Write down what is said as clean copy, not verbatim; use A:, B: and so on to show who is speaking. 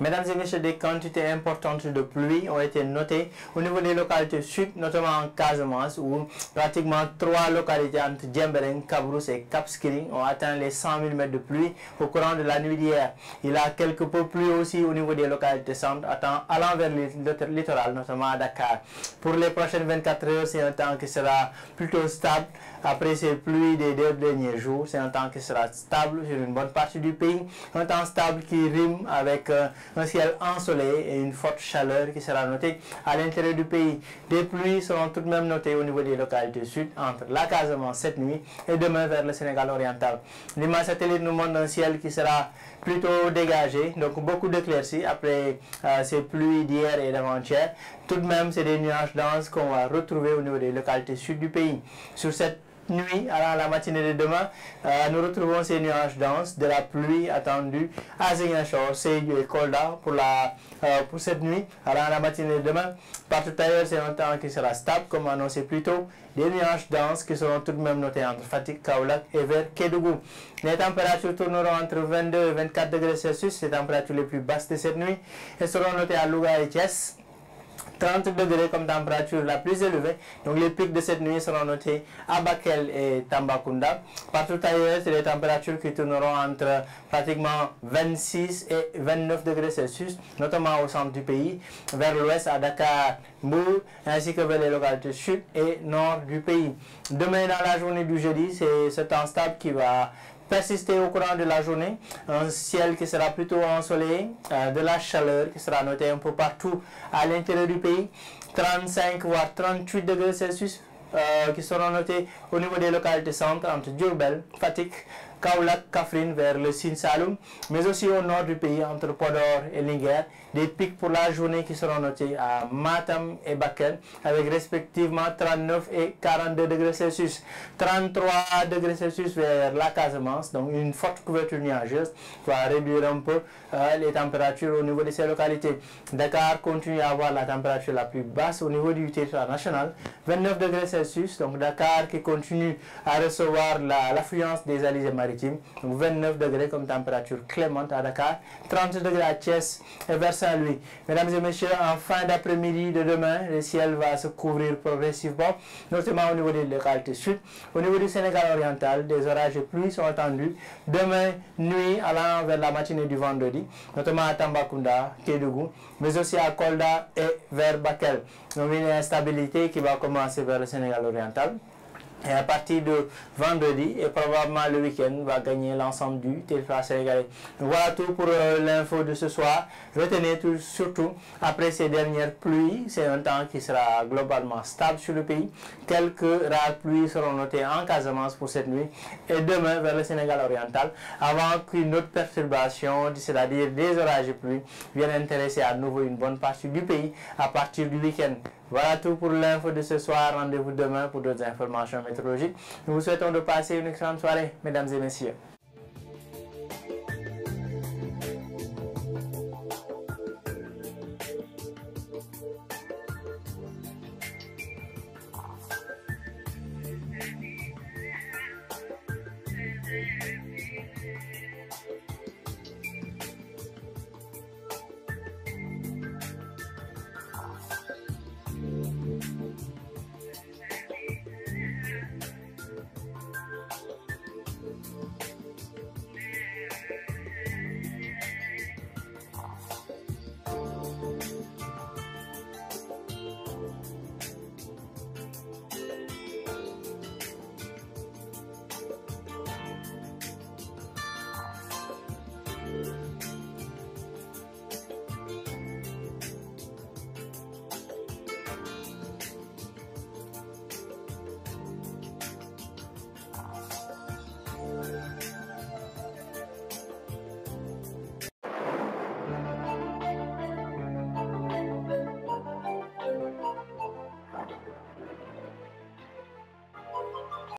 A: Mesdames et messieurs, des quantités importantes de pluie ont été notées au niveau des localités sud, notamment en Casamance, où pratiquement 3 localités entre Djembering, Cabrousse et Cap Skirring ont atteint les 100 mm de pluie au courant de la nuit d'hier. Il a quelque peu plu aussi au niveau des localités centres, allant vers le littoral, notamment à Dakar. Pour les prochaines 24 heures, c'est un temps qui sera plutôt stable. Après ces pluies des 2 derniers jours, c'est un temps qui sera stable sur une bonne partie du pays. Un temps stable qui rime avec un ciel ensoleillé et une forte chaleur qui sera notée à l'intérieur du pays. Des pluies seront tout de même notées au niveau des localités sud, entre la Casamance cette nuit et demain vers le Sénégal oriental. L'image satellite nous montre un ciel qui sera plutôt dégagé, donc beaucoup d'éclaircies après ces pluies d'hier et d'avant-hier. Tout de même, c'est des nuages denses qu'on va retrouver au niveau des localités sud du pays. Sur cette nuit, à la matinée de demain, nous retrouvons ces nuages denses, de la pluie attendue à Ziguinchor, Sédhiou et Kolda pour cette nuit, à la matinée de demain. Partout ailleurs, c'est un temps qui sera stable, comme annoncé plus tôt. Des nuages denses qui seront tout de même notés entre Fatick, Kaolack et vers Kédougou. Les températures tourneront entre 22 et 24 degrés Celsius, les températures les plus basses de cette nuit, et seront notées à Louga et Thiès. 30 degrés comme température la plus élevée. Donc les pics de cette nuit seront notés à Bakel et Tambacounda. Partout ailleurs, c'est les températures qui tourneront entre pratiquement 26 et 29 degrés Celsius, notamment au centre du pays, vers l'ouest à Dakar, Mbour, ainsi que vers les localités sud et nord du pays. Demain, dans la journée du jeudi, c'est ce temps stable qui va persister au courant de la journée, un ciel qui sera plutôt ensoleillé, de la chaleur qui sera notée un peu partout à l'intérieur du pays, 35 voire 38 degrés Celsius qui seront notés au niveau des localités centres entre Diourbel, Fatick, Kaolack, Kaffrine vers le Sine Saloum, mais aussi au nord du pays entre Podor et Linguère. Des pics pour la journée qui seront notés à Matam et Bakel avec respectivement 39 et 42 degrés Celsius. 33 degrés Celsius vers la Casamance, donc une forte couverture nuageuse va réduire un peu les températures au niveau de ces localités. Dakar continue à avoir la température la plus basse au niveau du territoire national, 29 degrés Celsius, donc Dakar qui continue à recevoir l'affluence des alizés maritimes, donc 29 degrés comme température clémente à Dakar, 30 degrés à Thiès et vers Saint-Louis. Mesdames et messieurs, en fin d'après-midi de demain, le ciel va se couvrir progressivement, notamment au niveau des localités sud. Au niveau du Sénégal oriental, des orages et pluies sont attendus demain nuit allant vers la matinée du vendredi, notamment à Tambacounda, Kédougou, mais aussi à Kolda et vers Bakel. Donc une instabilité qui va commencer vers le Sénégal oriental. Et à partir de vendredi et probablement le week-end va gagner l'ensemble du territoire sénégalais. Donc voilà tout pour l'info de ce soir. Retenez tout, surtout après ces dernières pluies, c'est un temps qui sera globalement stable sur le pays. Quelques rares pluies seront notées en Casamance pour cette nuit et demain vers le Sénégal oriental avant qu'une autre perturbation, c'est-à-dire des orages et pluies, vienne intéresser à nouveau une bonne partie du pays à partir du week-end. Voilà tout pour l'info de ce soir. Rendez-vous demain pour d'autres informations météorologiques. Nous vous souhaitons de passer une excellente soirée, mesdames et messieurs.